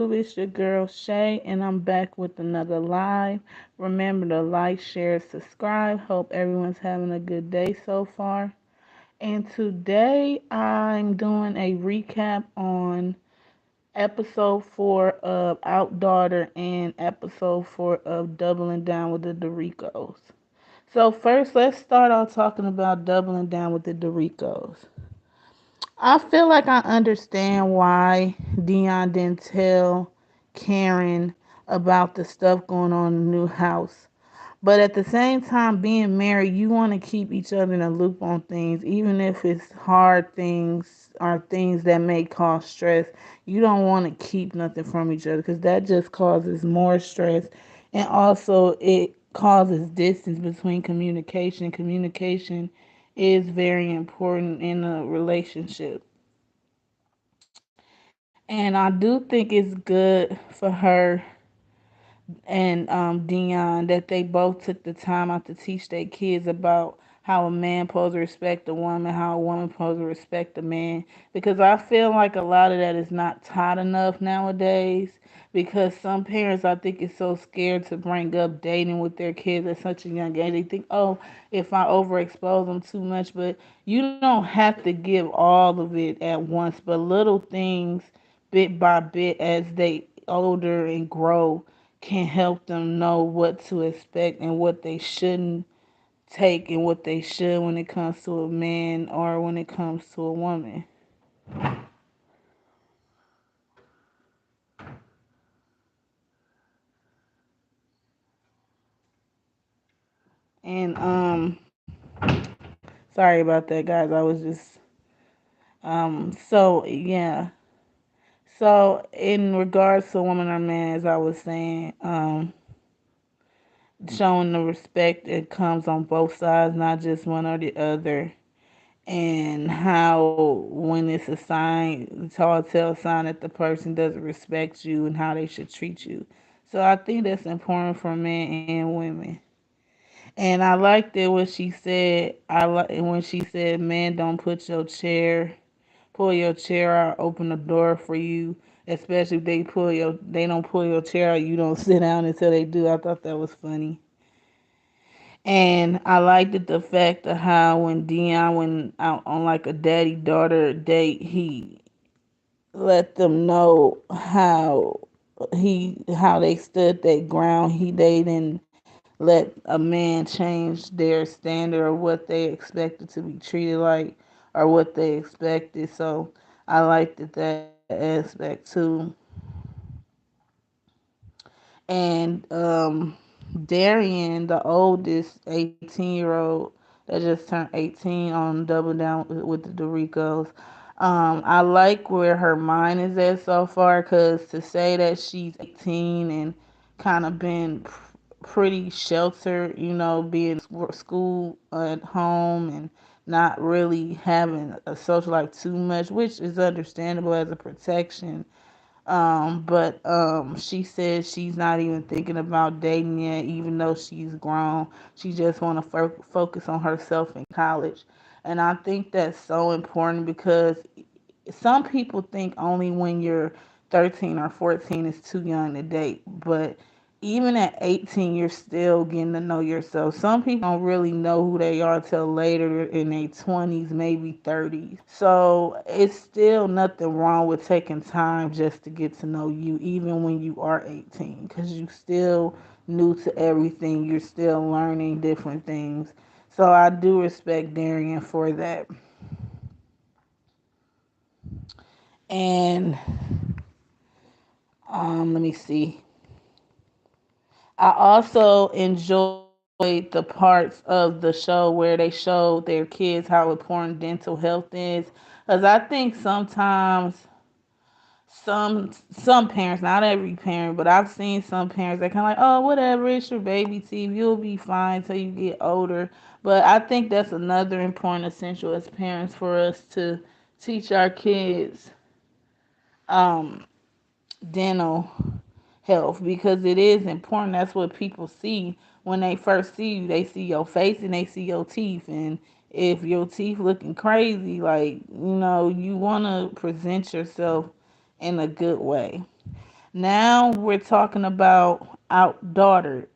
It's your girl Shay, and I'm back with another live. Remember to like, share, subscribe. Hope everyone's having a good day so far. And today I'm doing a recap on episode 4 of Outdaughtered and episode 4 of Doubling Down with the Derricos. So, first, let's start off talking about Doubling Down with the Derricos. I feel like I understand why Dion didn't tell Karen about the stuff going on in the new house. But at the same time, being married, you want to keep each other in a loop on things, even if it's hard things or things that may cause stress. You don't want to keep nothing from each other because that just causes more stress. And also, it causes distance between communication. Communication is very important in a relationship. And I do think it's good for her and Dion that they both took the time out to teach their kids about how a man supposed to respect a woman, how a woman supposed to respect a man. Because I feel like a lot of that is not taught enough nowadays. Because some parents, I think, is so scared to bring up dating with their kids at such a young age. They think, oh, if I overexpose them too much, but you don't have to give all of it at once, but little things, bit by bit, as they older and grow, can help them know what to expect and what they shouldn't take and what they should when it comes to a man or when it comes to a woman. And sorry about that, guys. I was just so yeah. So in regards to a woman or man, as I was saying, showing the respect that comes on both sides, not just one or the other, and how when it's a sign, a tall tale sign that the person doesn't respect you and how they should treat you. So I think that's important for men and women. And I liked it when she said, I like when she said, "Man, don't pull your chair out, open the door for you." Especially if they don't pull your chair out, you don't sit down until they do. I thought that was funny. And I liked it the fact of how when Dion went out on like a daddy daughter date, he let them know how they stood their ground. They didn't let a man change their standard or what they expected to be treated like or what they expected. So I liked it, that aspect too. And Darian, the oldest 18-year-old that just turned 18 on Double Down with the Derricos. I like where her mind is at so far because to say that she's 18 and kind of been pretty sheltered, being school at home and not really having a social life too much, which is understandable as a protection, but she said she's not even thinking about dating yet, even though she's grown. She just want to focus on herself in college, and I think that's so important because some people think only when you're 13 or 14 is too young to date, but even at 18, you're still getting to know yourself. Some people don't really know who they are till later in their 20s, maybe 30s. So it's still nothing wrong with taking time just to get to know you, even when you are 18, because you still new to everything. You're still learning different things. So I do respect Darian for that. And let me see. I also enjoyed the parts of the show where they showed their kids how important dental health is. Because I think sometimes some parents, not every parent, but I've seen some parents that kind of like, oh, whatever, it's your baby teeth, you'll be fine till you get older. But I think that's another important essential as parents for us to teach our kids um, dental health because it is important. That's what people see when they first see you. They see your face and they see your teeth. And if your teeth looking crazy, like, you want to present yourself in a good way. Now we're talking about Outdaughtered,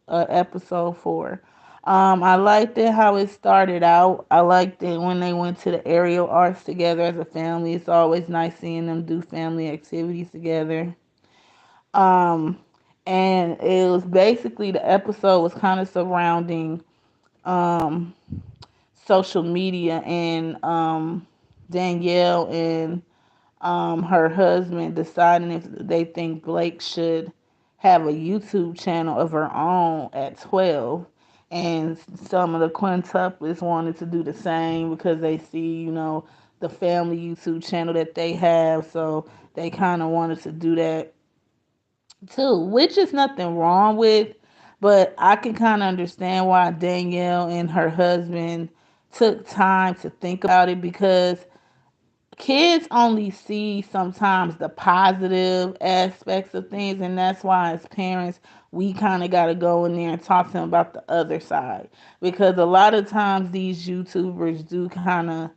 episode 4. I liked it how it started out. I liked it when they went to the aerial arts together as a family. It's always nice seeing them do family activities together. Um, and it was basically the episode was kind of surrounding um, social media and Danielle and her husband deciding if they think Blake should have a YouTube channel of her own at 12. And some of the quintuplets wanted to do the same because they see, the family YouTube channel that they have. So they kind of wanted to do that too, which is nothing wrong with. But I can kind of understand why Danielle and her husband took time to think about it because kids only see sometimes the positive aspects of things, and that's why as parents we kind of got to go in there and talk to them about the other side, because a lot of times these YouTubers do kind of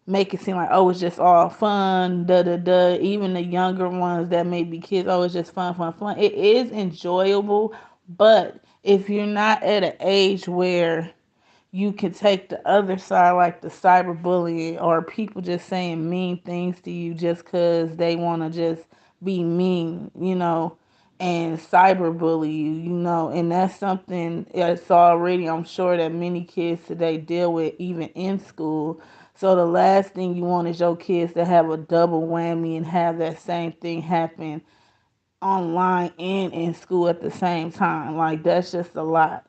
make it seem like, oh, it's just all fun, da da da. Even the younger ones that may be kids, oh, it's just fun, fun, fun. It is enjoyable, but if you're not at an age where you can take the other side, like the cyberbullying or people just saying mean things to you just because they want to just be mean, and cyberbully you, and that's something that's already, I'm sure, that many kids today deal with, even in school. So the last thing you want is your kids to have a double whammy and have that same thing happen online and in school at the same time. Like, that's just a lot.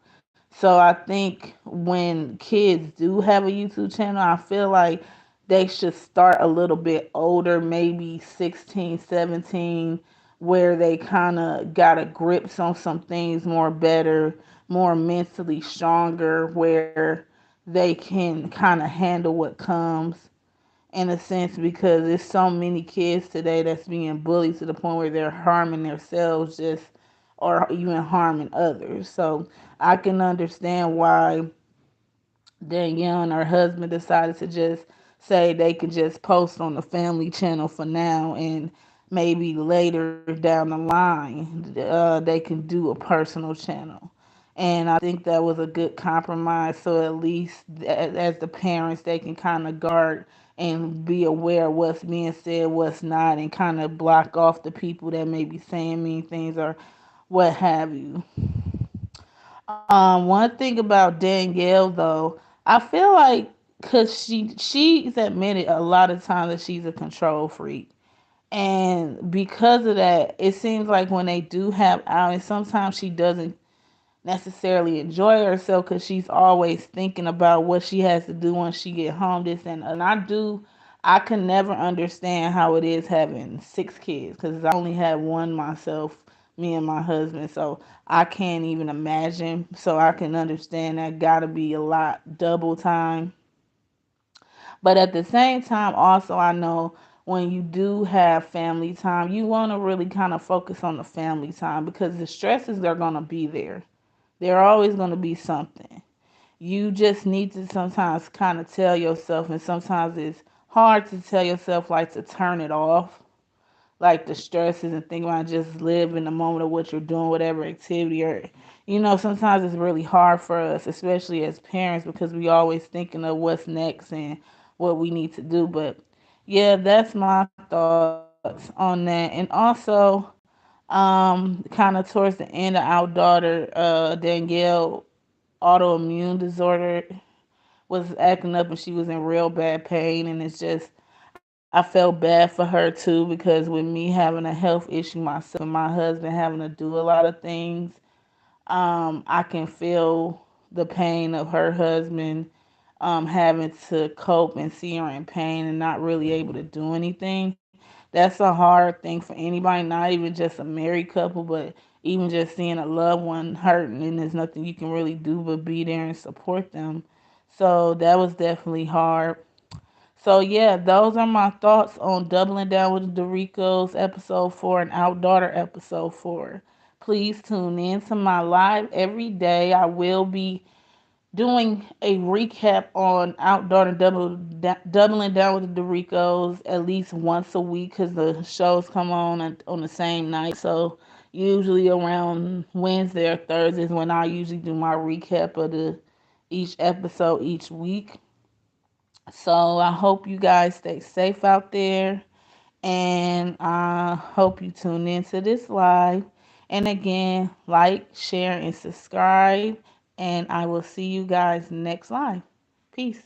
So I think when kids do have a YouTube channel, I feel like they should start a little bit older, maybe 16, 17, where they kind of got a grips on some things more better, more mentally stronger, where they can kind of handle what comes, in a sense, because there's so many kids today that's being bullied to the point where they're harming themselves just, or even harming others. So I can understand why Danielle and her husband decided to just say they could just post on the family channel for now, and maybe later down the line they can do a personal channel. And I think that was a good compromise. So at least as the parents, they can kind of guard and be aware of what's being said, what's not, and kind of block off the people that may be saying mean things or what have you. One thing about Danielle though, I feel like because she's admitted a lot of times that she's a control freak. And because of that, it seems like when they do have outings, sometimes she doesn't necessarily enjoy herself because she's always thinking about what she has to do once she get home. This and I can never understand how it is having 6 kids because I only had one myself, me and my husband. So I can't even imagine. So I can understand that gotta be a lot, double time. But at the same time, also, I know when you do have family time, you want to really kind of focus on the family time because the stresses are going to be there. They're always going to be something. You just need to sometimes kind of tell yourself, and sometimes it's hard to tell yourself, like, to turn it off, like the stresses, and think about just live in the moment of what you're doing, whatever activity, or sometimes it's really hard for us, especially as parents, because we always thinking of what's next and what we need to do. But yeah, that's my thoughts on that. And also, kind of towards the end of our daughter, Danielle, autoimmune disorder was acting up and she was in real bad pain, and it's just, I felt bad for her too, because with me having a health issue myself and my husband having to do a lot of things, I can feel the pain of her husband having to cope and see her in pain and not really able to do anything. That's a hard thing for anybody, not even just a married couple, but even just seeing a loved one hurting and there's nothing you can really do but be there and support them. So that was definitely hard. So yeah, those are my thoughts on Doubling Down with Derrico's episode 4 and Outdaughter episode 4. Please tune in to my live every day. I will be doing a recap on Outdaughtered, doubling down with the Derricos at least once a week because the shows come on the same night. So usually around Wednesday or Thursday is when I usually do my recap of the each episode each week. So I hope you guys stay safe out there, and I hope you tune into this live. And again, like, share, and subscribe. And I will see you guys next live. Peace.